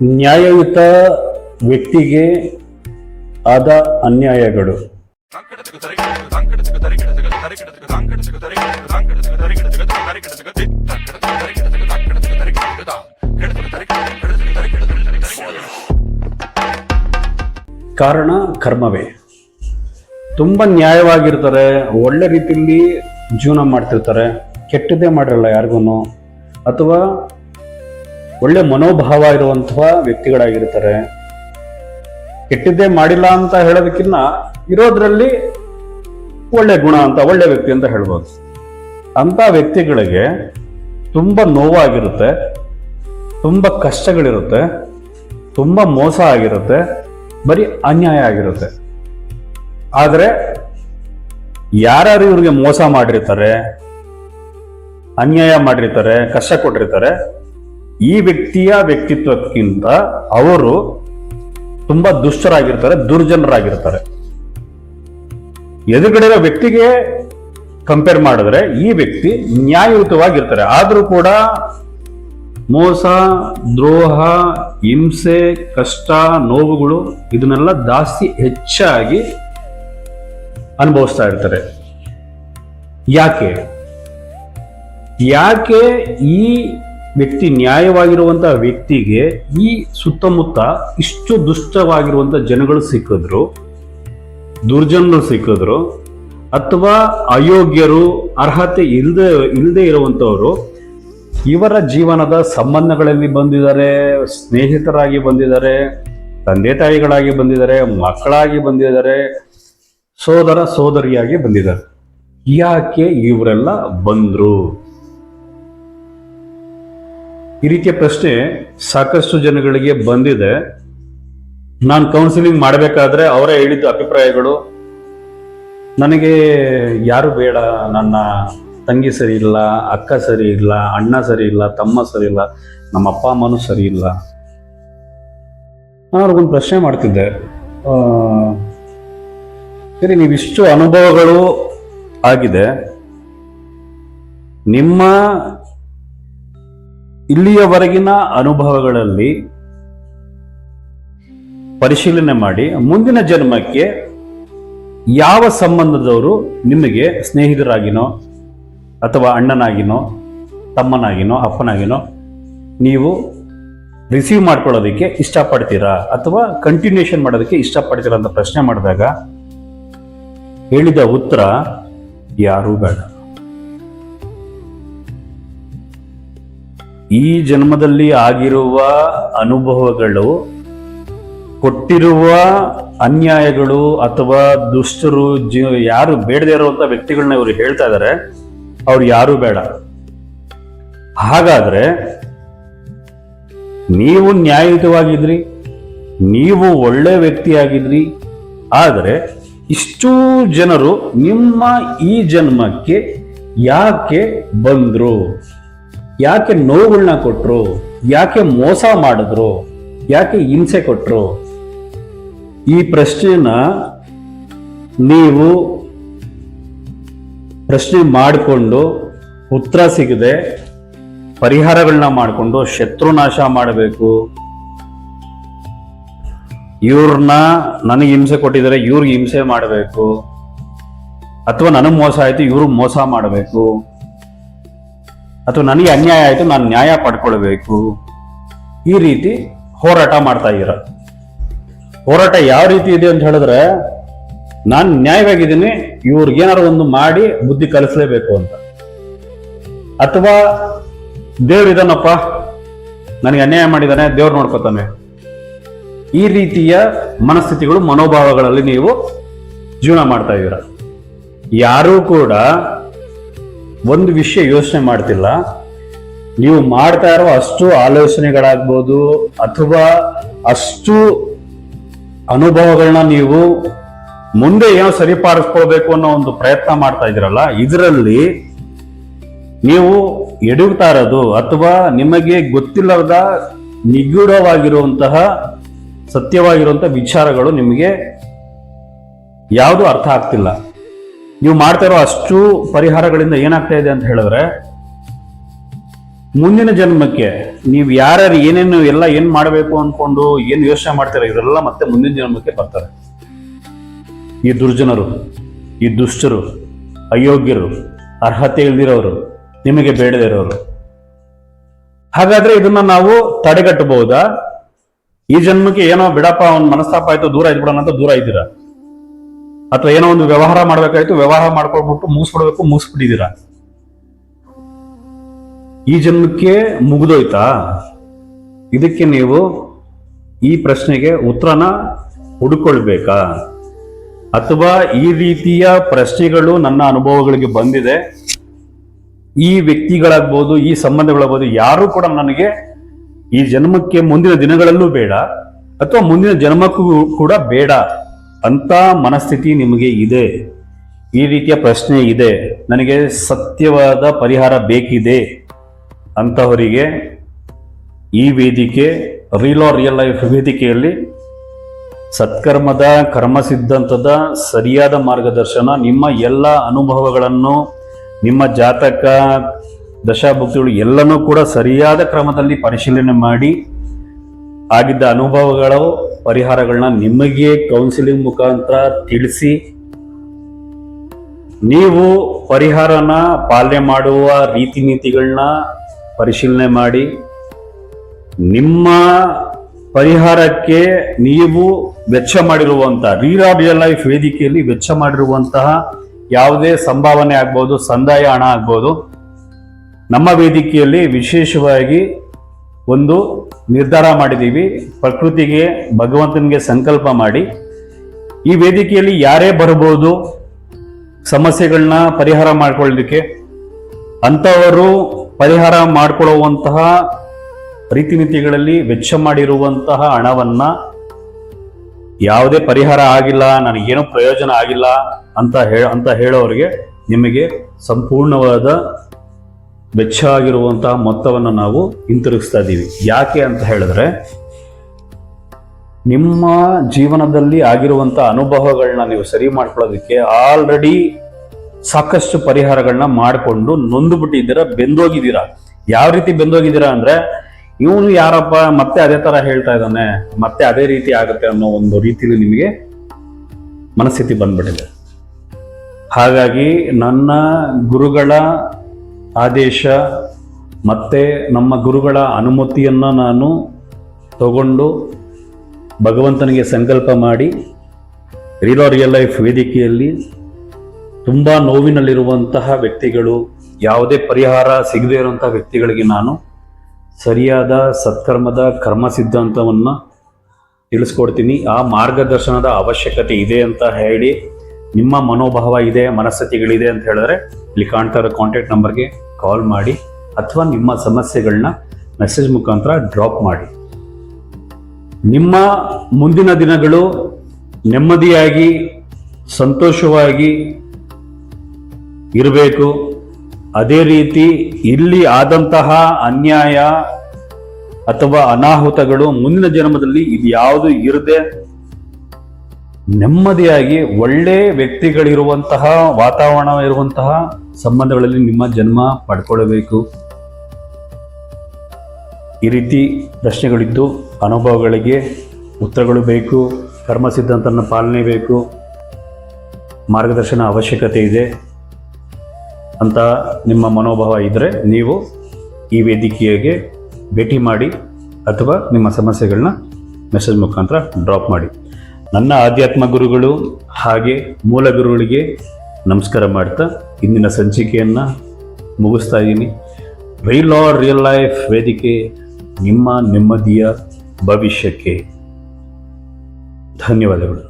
ನ್ಯಾಯಯುತ ವ್ಯಕ್ತಿಗೆ ಆದ ಅನ್ಯಾಯಗಳು. ಕಾರಣ ಕರ್ಮವೇ. ತುಂಬಾ ನ್ಯಾಯವಾಗಿರ್ತಾರೆ, ಒಳ್ಳೆ ರೀತಿಯಲ್ಲಿ ಜೀವನ ಮಾಡ್ತಿರ್ತಾರೆ, ಕೆಟ್ಟದ್ದೇ ಮಾಡಿರಲ್ಲ ಯಾರಿಗೂ, ಅಥವಾ ಒಳ್ಳೆ ಮನೋಭಾವ ಇರುವಂತಹ ವ್ಯಕ್ತಿಗಳಾಗಿರ್ತಾರೆ. ಕೆಟ್ಟದ್ದೇ ಮಾಡಿಲ್ಲ ಅಂತ ಹೇಳೋದಕ್ಕಿಂತ ಇರೋದ್ರಲ್ಲಿ ಒಳ್ಳೆ ಗುಣ ಅಂತ, ಒಳ್ಳೆ ವ್ಯಕ್ತಿ ಅಂತ ಹೇಳ್ಬೋದು. ಅಂತ ವ್ಯಕ್ತಿಗಳಿಗೆ ತುಂಬಾ ನೋವಾಗಿರುತ್ತೆ, ತುಂಬಾ ಕಷ್ಟಗಳಿರುತ್ತೆ, ತುಂಬಾ ಮೋಸ ಆಗಿರುತ್ತೆ, ಬರೀ ಅನ್ಯಾಯ ಆಗಿರುತ್ತೆ. ಆದರೆ ಯಾರು ಇವ್ರಿಗೆ ಮೋಸ ಮಾಡಿರ್ತಾರೆ, ಅನ್ಯಾಯ ಮಾಡಿರ್ತಾರೆ, ಕಷ್ಟ ಕೊಟ್ಟಿರ್ತಾರೆ, ಈ ವ್ಯಕ್ತಿಯ ವ್ಯಕ್ತಿತ್ವಕ್ಕಿಂತ ಅವರು ತುಂಬಾ ದುಷ್ಟರಾಗಿರ್ತಾರೆ, ದುರ್ಜನರಾಗಿರ್ತಾರೆ. ಎದುರುಗಡೆ ವ್ಯಕ್ತಿಗೆ ಕಂಪೇರ್ ಮಾಡಿದ್ರೆ ಈ ವ್ಯಕ್ತಿ ನ್ಯಾಯಯುತವಾಗಿರ್ತಾರೆ. ಆದ್ರೂ ಕೂಡ ಮೋಸ, ದ್ರೋಹ, ಹಿಂಸೆ, ಕಷ್ಟ, ನೋವುಗಳು ಇದನ್ನೆಲ್ಲ ಜಾಸ್ತಿ ಹೆಚ್ಚಾಗಿ ಅನುಭವಿಸ್ತಾ ಇರ್ತಾರೆ. ಯಾಕೆ ಈ ವ್ಯಕ್ತಿ, ನ್ಯಾಯವಾಗಿರುವಂತಹ ವ್ಯಕ್ತಿಗೆ ಈ ಸುತ್ತಮುತ್ತ ಇಷ್ಟು ದುಷ್ಟವಾಗಿರುವಂತ ಜನಗಳು ಸಿಕ್ಕಿದ್ರು, ದುರ್ಜನರು ಸಿಕ್ಕಿದ್ರು, ಅಥವಾ ಅಯೋಗ್ಯರು, ಅರ್ಹತೆ ಇಲ್ಲದೆ ಇರುವಂತವರು ಇವರ ಜೀವನದ ಸಂಬಂಧಗಳಲ್ಲಿ ಬಂದಿದ್ದಾರೆ, ಸ್ನೇಹಿತರಾಗಿ ಬಂದಿದ್ದಾರೆ, ತಂದೆ ತಾಯಿಗಳಾಗಿ ಬಂದಿದ್ದಾರೆ, ಮಕ್ಕಳಾಗಿ ಬಂದಿದ್ದಾರೆ, ಸೋದರ ಸೋದರಿಯಾಗಿ ಬಂದಿದ್ದಾರೆ. ಯಾಕೆ ಇವರೆಲ್ಲ ಬಂದ್ರು? ಈ ರೀತಿಯ ಪ್ರಶ್ನೆ ಸಾಕಷ್ಟು ಜನಗಳಿಗೆ ಬಂದಿದೆ. ನಾನು ಕೌನ್ಸಿಲಿಂಗ್ ಮಾಡಬೇಕಾದ್ರೆ ಅವರೇ ಹೇಳಿದ ಅಭಿಪ್ರಾಯಗಳು, ನನಗೆ ಯಾರು ಬೇಡ, ನನ್ನ ತಂಗಿ ಸರಿ ಇಲ್ಲ, ಅಕ್ಕ ಸರಿ ಇಲ್ಲ, ಅಣ್ಣ ಸರಿ ಇಲ್ಲ, ತಮ್ಮ ಸರಿ ಇಲ್ಲ, ನಮ್ಮ ಅಪ್ಪ ಅಮ್ಮನೂ ಸರಿ ಇಲ್ಲ. ನಾನು ಅವ್ರಿಗೊಂದು ಪ್ರಶ್ನೆ ಮಾಡ್ತಿದ್ದೆ, ಸರಿ ನೀವಿಷ್ಟು ಅನುಭವಗಳು ಆಗಿದೆ, ನಿಮ್ಮ ಇಲ್ಲಿಯವರೆಗಿನ ಅನುಭವಗಳಲ್ಲಿ ಪರಿಶೀಲನೆ ಮಾಡಿ ಮುಂದಿನ ಜನ್ಮಕ್ಕೆ ಯಾವ ಸಂಬಂಧದವರು ನಿಮಗೆ ಸ್ನೇಹಿತರಾಗಿನೋ ಅಥವಾ ಅಣ್ಣನಾಗಿನೋ ತಮ್ಮನಾಗಿನೋ ಅಪ್ಪನಾಗಿನೋ ನೀವು ರಿಸೀವ್ ಮಾಡ್ಕೊಳ್ಳೋದಕ್ಕೆ ಇಷ್ಟಪಡ್ತೀರಾ ಅಥವಾ ಕಂಟಿನ್ಯೂಷನ್ ಮಾಡೋದಕ್ಕೆ ಇಷ್ಟಪಡ್ತೀರಾ ಅಂತ ಪ್ರಶ್ನೆ ಮಾಡಿದಾಗ ಹೇಳಿದ ಉತ್ತರ ಯಾರೂ ಬೇಡ. ಈ ಜನ್ಮದಲ್ಲಿ ಆಗಿರುವ ಅನುಭವಗಳು, ಕೊಟ್ಟಿರುವ ಅನ್ಯಾಯಗಳು ಅಥವಾ ದುಷ್ಟರು, ಯಾರು ಬೇಡದೇ ಇರುವಂತ ವ್ಯಕ್ತಿಗಳನ್ನ ಇವರು ಹೇಳ್ತಾ ಇದ್ದಾರೆ, ಅವ್ರು ಯಾರು ಬೇಡ. ಹಾಗಾದ್ರೆ ನೀವು ನ್ಯಾಯಯುತವಾಗಿದ್ರಿ, ನೀವು ಒಳ್ಳೆ ವ್ಯಕ್ತಿಯಾಗಿದ್ರಿ, ಆದರೆ ಇಷ್ಟೂ ಜನರು ನಿಮ್ಮ ಈ ಜನ್ಮಕ್ಕೆ ಯಾಕೆ ಬಂದ್ರು? ಯಾಕೆ ನೋವುಗಳನ್ನ ಕೊಟ್ರು? ಯಾಕೆ ಮೋಸ ಮಾಡಿದ್ರು? ಯಾಕೆ ಹಿಂಸೆ ಕೊಟ್ರು? ಈ ಪ್ರಶ್ನೆನ ನೀವು ಪ್ರಶ್ನೆ ಮಾಡಿಕೊಂಡು ಉತ್ತರ ಸಿಗದೆ ಪರಿಹಾರಗಳನ್ನ ಮಾಡಿಕೊಂಡು ಶತ್ರುನಾಶ ಮಾಡಬೇಕು. ಇವ್ರನ್ನ ನನಗೆ ಹಿಂಸೆ ಕೊಟ್ಟಿದ್ದಾರೆ, ಇವ್ರಿಗೆ ಹಿಂಸೆ ಮಾಡಬೇಕು, ಅಥವಾ ನನಗೆ ಮೋಸ ಆಯ್ತು ಇವ್ರು ಮೋಸ ಮಾಡಬೇಕು, ಅಥವಾ ನನಗೆ ಅನ್ಯಾಯ ಆಯ್ತು ನಾನು ನ್ಯಾಯ ಪಡ್ಕೊಳ್ಬೇಕು. ಈ ರೀತಿ ಹೋರಾಟ ಮಾಡ್ತಾ ಇದ್ದೀರ. ಹೋರಾಟ ಯಾವ ರೀತಿ ಇದೆ ಅಂತ ಹೇಳಿದ್ರೆ, ನಾನು ನ್ಯಾಯವಾಗಿದ್ದೀನಿ, ಇವ್ರಿಗೇನಾರು ಒಂದು ಮಾಡಿ ಬುದ್ಧಿ ಕಲಿಸಲೇಬೇಕು ಅಂತ, ಅಥವಾ ದೇವ್ರಿದಾನಪ್ಪ ನನಗೆ ಅನ್ಯಾಯ ಮಾಡಿದಾನೆ, ದೇವ್ರು ನೋಡ್ಕೊತಾನೆ. ಈ ರೀತಿಯ ಮನಸ್ಥಿತಿಗಳು, ಮನೋಭಾವಗಳಲ್ಲಿ ನೀವು ಜೀವನ ಮಾಡ್ತಾ ಇದ್ದೀರ. ಯಾರೂ ಕೂಡ ಒಂದು ವಿಷಯ ಯೋಚನೆ ಮಾಡ್ತಿಲ್ಲ, ನೀವು ಮಾಡ್ತಾ ಇರೋ ಅಷ್ಟು ಆಲೋಚನೆಗಳಾಗ್ಬೋದು ಅಥವಾ ಅಷ್ಟು ಅನುಭವಗಳನ್ನ ನೀವು ಮುಂದೆ ಏನೋ ಸರಿಪಡಿಸ್ಕೊಳ್ಬೇಕು ಅನ್ನೋ ಒಂದು ಪ್ರಯತ್ನ ಮಾಡ್ತಾ ಇದ್ದೀರಲ್ಲ, ಇದರಲ್ಲಿ ನೀವು ಎಡುಗ್ತಾ ಇರೋದು ಅಥವಾ ನಿಮಗೆ ಗೊತ್ತಿಲ್ಲದ ನಿಗೂಢವಾಗಿರುವಂತಹ ಸತ್ಯವಾಗಿರುವಂತಹ ವಿಚಾರಗಳು ನಿಮಗೆ ಯಾವುದು ಅರ್ಥ ಆಗ್ತಿಲ್ಲ. ನೀವು ಮಾಡ್ತಾ ಇರೋ ಅಷ್ಟು ಪರಿಹಾರಗಳಿಂದ ಏನಾಗ್ತಾ ಇದೆ ಅಂತ ಹೇಳಿದ್ರೆ, ಮುಂದಿನ ಜನ್ಮಕ್ಕೆ ನೀವು ಯಾರ್ಯಾರು ಏನೇನು ಎಲ್ಲ ಏನ್ ಮಾಡಬೇಕು ಅನ್ಕೊಂಡು ಏನ್ ಯೋಚನೆ ಮಾಡ್ತೀರ ಇವರೆಲ್ಲ ಮತ್ತೆ ಮುಂದಿನ ಜನ್ಮಕ್ಕೆ ಬರ್ತಾರೆ. ಈ ದುರ್ಜನರು, ಈ ದುಷ್ಟರು, ಅಯೋಗ್ಯರು, ಅರ್ಹತೆ ಇಲ್ದಿರೋರು, ನಿಮಗೆ ಬೇಡದೇ ಇರೋರು. ಹಾಗಾದ್ರೆ ಇದನ್ನ ನಾವು ತಡೆಗಟ್ಟಬಹುದಾ? ಈ ಜನ್ಮಕ್ಕೆ ಏನೋ ಬಿಡಪ್ಪ ಅವ್ನ ಮನಸ್ತಾಪ ಆಯ್ತು, ದೂರ ಇದ್ಬಿಡೋಣ ಅಂತ ದೂರ ಇದ್ದೀರಾ? ಅಥವಾ ಏನೋ ಒಂದು ವ್ಯವಹಾರ ಮಾಡ್ಬೇಕಾಯ್ತು, ವ್ಯವಹಾರ ಮಾಡ್ಕೊಳ್ಬಿಟ್ಟು ಮುಗಿಸ್ಬಿಟ್ಟಿದ್ದೀರಾ? ಈ ಜನ್ಮಕ್ಕೆ ಮುಗಿದೋಯ್ತಾ? ಇದಕ್ಕೆ ನೀವು ಈ ಪ್ರಶ್ನೆಗೆ ಉತ್ತರನ ಹುಡುಕೊಳ್ಬೇಕಾ? ಅಥವಾ ಈ ರೀತಿಯ ಪ್ರಶ್ನೆಗಳು ನನ್ನ ಅನುಭವಗಳಿಗೆ ಬಂದಿದೆ, ಈ ವ್ಯಕ್ತಿಗಳಾಗ್ಬೋದು, ಈ ಸಂಬಂಧಗಳಾಗ್ಬೋದು, ಯಾರು ಕೂಡ ನನಗೆ ಈ ಜನ್ಮಕ್ಕೆ ಮುಂದಿನ ದಿನಗಳಲ್ಲೂ ಬೇಡ ಅಥವಾ ಮುಂದಿನ ಜನ್ಮಕ್ಕೂ ಕೂಡ ಬೇಡ ಅಂತ ಮನಸ್ಥಿತಿ ನಿಮಗೆ ಇದೆ, ಈ ರೀತಿಯ ಪ್ರಶ್ನೆ ಇದೆ, ನನಗೆ ಸತ್ಯವಾದ ಪರಿಹಾರ ಬೇಕಿದೆ ಅಂತವರಿಗೆ ಈ ವೇದಿಕೆ ರಿಯಲ್ ಲೈಫ್ ವೇದಿಕೆಯಲ್ಲಿ ಸತ್ಕರ್ಮದ ಕರ್ಮ ಸಿದ್ಧಾಂತದ ಸರಿಯಾದ ಮಾರ್ಗದರ್ಶನ, ನಿಮ್ಮ ಎಲ್ಲ ಅನುಭವಗಳನ್ನು, ನಿಮ್ಮ ಜಾತಕ ದಶಾಭುಕ್ತಿಗಳು ಎಲ್ಲನೂ ಕೂಡ ಸರಿಯಾದ ಕ್ರಮದಲ್ಲಿ ಪರಿಶೀಲನೆ ಮಾಡಿ ಆಗಿದ್ದ ಅನುಭವಗಳ ಪರಿಹಾರಗಳನ್ನ ನಿಮಗೆ ಕೌನ್ಸಿಲಿಂಗ್ ಮುಖಾಂತರ ತಿಳಿಸಿ, ನೀವು ಪರಿಹಾರನ ಪಾಲನೆ ಮಾಡುವ ರೀತಿ ನೀತಿಗಳನ್ನ ಪರಿಶೀಲನೆ ಮಾಡಿ, ನಿಮ್ಮ ಪರಿಹಾರಕ್ಕೆ ನೀವು ವೆಚ್ಚ ಮಾಡಿರುವಂತಹ ರಿಯಲ್ ಲೈಫ್ ವೇದಿಕೆಯಲ್ಲಿ ವೆಚ್ಚ ಮಾಡಿರುವಂತಹ ಯಾವುದೇ ಸಂಭಾವನೆ ಆಗ್ಬೋದು, ಸಂದಾಯ ಹಣ ಆಗ್ಬೋದು, ನಮ್ಮ ವೇದಿಕೆಯಲ್ಲಿ ವಿಶೇಷವಾಗಿ ಒಂದು ನಿರ್ಧಾರ ಮಾಡಿದ್ದೀವಿ. ಪ್ರಕೃತಿಗೆ, ಭಗವಂತನಿಗೆ ಸಂಕಲ್ಪ ಮಾಡಿ ಈ ವೇದಿಕೆಯಲ್ಲಿ ಯಾರೇ ಬರಬಹುದು ಸಮಸ್ಯೆಗಳನ್ನ ಪರಿಹಾರ ಮಾಡ್ಕೊಳ್ಳಲಿಕ್ಕೆ. ಅಂಥವರು ಪರಿಹಾರ ಮಾಡಿಕೊಳ್ಳುವಂತಹ ರೀತಿ ನೀತಿಗಳಲ್ಲಿ ವೆಚ್ಚ ಮಾಡಿರುವಂತಹ ಹಣವನ್ನ ಯಾವುದೇ ಪರಿಹಾರ ಆಗಿಲ್ಲ, ನನಗೇನೋ ಪ್ರಯೋಜನ ಆಗಿಲ್ಲ ಅಂತ ಹೇಳೋರಿಗೆ ನಿಮಗೆ ಸಂಪೂರ್ಣವಾದ ವೆಚ್ಚ ಆಗಿರುವಂತಹ ಮೊತ್ತವನ್ನು ನಾವು ಹಿಂತಿರುಗಿಸ್ತಾ ಇದ್ದೀವಿ. ಯಾಕೆ ಅಂತ ಹೇಳಿದ್ರೆ, ನಿಮ್ಮ ಜೀವನದಲ್ಲಿ ಆಗಿರುವಂತಹ ಅನುಭವಗಳನ್ನ ನೀವು ಸರಿ ಮಾಡ್ಕೊಳ್ಳೋದಕ್ಕೆ ಆಲ್ರೆಡಿ ಸಾಕಷ್ಟು ಪರಿಹಾರಗಳನ್ನ ಮಾಡಿಕೊಂಡು ನೊಂದು ಬಿಟ್ಟಿದ್ದೀರಾ, ಬೆಂದೋಗಿದ್ದೀರಾ. ಯಾವ ರೀತಿ ಬೆಂದೋಗಿದ್ದೀರಾ ಅಂದ್ರೆ, ಇವನು ಯಾರಪ್ಪ ಮತ್ತೆ ಅದೇ ತರ ಹೇಳ್ತಾ ಇದ್ದಾನೆ, ಮತ್ತೆ ಅದೇ ರೀತಿ ಆಗುತ್ತೆ ಅನ್ನೋ ಒಂದು ರೀತಿಯಲ್ಲಿ ನಿಮಗೆ ಮನಸ್ಥಿತಿ ಬಂದ್ಬಿಟ್ಟಿದೆ. ಹಾಗಾಗಿ ನನ್ನ ಗುರುಗಳ ಆದೇಶ ಮತ್ತೆ ನಮ್ಮ ಗುರುಗಳ ಅನುಮತಿಯನ್ನ ನಾನು ತಗೊಂಡು ಭಗವಂತನಿಗೆ ಸಂಕಲ್ಪ ಮಾಡಿ ರಿಯಲ್ ಲೈಫ್ ವೇದಿಕೆಯಲ್ಲಿ ತುಂಬ ನೋವಿನಲ್ಲಿರುವಂತಹ ವ್ಯಕ್ತಿಗಳು, ಯಾವುದೇ ಪರಿಹಾರ ಸಿಗದೇ ಇರುವಂತಹ ವ್ಯಕ್ತಿಗಳಿಗೆ ನಾನು ಸರಿಯಾದ ಸತ್ಕರ್ಮದ ಕರ್ಮ ಸಿದ್ಧಾಂತವನ್ನು ತಿಳಿಸ್ಕೊಡ್ತೀನಿ. ಆ ಮಾರ್ಗದರ್ಶನದ ಅವಶ್ಯಕತೆ ಇದೆ ಅಂತ ಹೇಳಿ, ನಿಮ್ಮ ಮನೋಭಾವ ಇದೆ, ಮನಸ್ಥಿತಿಗಳಿದೆ ಅಂತ ಹೇಳಿದ್ರೆ ಇಲ್ಲಿ ಕಾಣ್ತಾ ಇರೋ ಕಾಂಟ್ಯಾಕ್ಟ್ ನಂಬರ್ಗೆ ಕಾಲ್ ಮಾಡಿ ಅಥವಾ ನಿಮ್ಮ ಸಮಸ್ಯೆಗಳನ್ನ ಮೆಸೇಜ್ ಮುಖಾಂತರ ಡ್ರಾಪ್ ಮಾಡಿ. ನಿಮ್ಮ ಮುಂದಿನ ದಿನಗಳು ನೆಮ್ಮದಿಯಾಗಿ ಸಂತೋಷವಾಗಿ ಇರಬೇಕು. ಅದೇ ರೀತಿ ಇಲ್ಲಿ ಆದಂತಹ ಅನ್ಯಾಯ ಅಥವಾ ಅನಾಹುತಗಳು ಮುಂದಿನ ಜನ್ಮದಲ್ಲಿ ಇದು ಯಾವುದು ಇರದೆ ನೆಮ್ಮದಿಯಾಗಿ ಒಳ್ಳೆ ವ್ಯಕ್ತಿಗಳಿರುವಂತಹ ವಾತಾವರಣ ಇರುವಂತಹ ಸಂಬಂಧಗಳಲ್ಲಿ ನಿಮ್ಮ ಜನ್ಮ ಪಡ್ಕೊಳ್ಬೇಕು. ಈ ರೀತಿ ಪ್ರಶ್ನೆಗಳಿದ್ದು ಅನುಭವಗಳಿಗೆ ಉತ್ತರಗಳು ಬೇಕು, ಕರ್ಮ ಸಿದ್ಧಾಂತನ ಪಾಲನೆ ಬೇಕು, ಮಾರ್ಗದರ್ಶನ ಅವಶ್ಯಕತೆ ಇದೆ ಅಂತ ನಿಮ್ಮ ಮನೋಭಾವ ಇದ್ದರೆ ನೀವು ಈ ವೇದಿಕೆಗೆ ಭೇಟಿ ಮಾಡಿ ಅಥವಾ ನಿಮ್ಮ ಸಮಸ್ಯೆಗಳನ್ನ ಮೆಸೇಜ್ ಮುಖಾಂತರ ಡ್ರಾಪ್ ಮಾಡಿ. ನನ್ನ ಆಧ್ಯಾತ್ಮ ಗುರುಗಳು ಹಾಗೆ ಮೂಲ ಗುರುಗಳಿಗೆ ನಮಸ್ಕಾರ ಮಾಡ್ತಾ ಇಂದಿನ ಸಂಚಿಕೆಯನ್ನು ಮುಗಿಸ್ತಾ ಇದ್ದೀನಿ. ರಿಯಲ್ ಲೈಫ್ ವೇದಿಕೆ ನಿಮ್ಮ ನೆಮ್ಮದಿಯ ಭವಿಷ್ಯಕ್ಕೆ. ಧನ್ಯವಾದಗಳು.